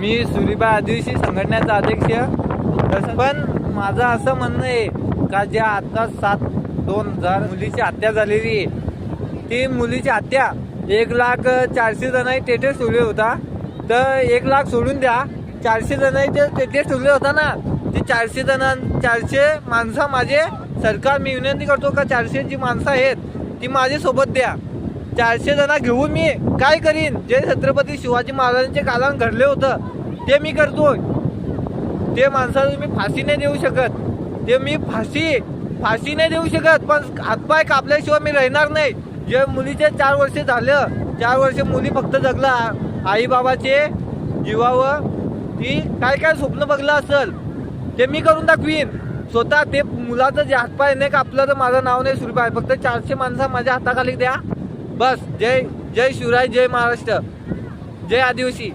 मी सुरीबाई आदिवासी संघटनेचा अध्यक्ष। पण माझं असं म्हणणं आहे का ज्या आता 7/2000 मुलीची हत्या झालेली आहे, ती मुलीची हत्या 1,04,000 जणांनी स्टेटस ठेवले होता, तर 1,00,000 सोडून द्या, 400 जणांनी ते स्टेटस ठेवले होता ना, ती 400 माणसं माझे सरकार मी विनंती करतो का 400 जी माणसं आहेत ती माझ्या सोबत द्या। 400 जण घेऊन मी काय करीन, जे छत्रपती शिवाजी महाराजांचे काळात घडले होतं ते मी करतोय। ते माणसाला मी फाशी नाही देऊ शकत, ते मी फाशी नाही देऊ शकत, पण हातपाय कापल्याशिवाय मी राहणार नाही। जे मुलीचे 4 वर्ष झालं, 4 वर्ष मुली फक्त जगला आई बाबाचे जीवावर, ती काय काय स्वप्न बघलं असेल ते मी करून दाखवीन स्वतः। ते मुलाचं जे हातपाय नाही कापलं तर माझं नाव नाही सुरीबाई, फक्त 400 माणसं माझ्या हाताखाली द्या बस। जय शिवराय, जय महाराष्ट्र, जय आदिवासी।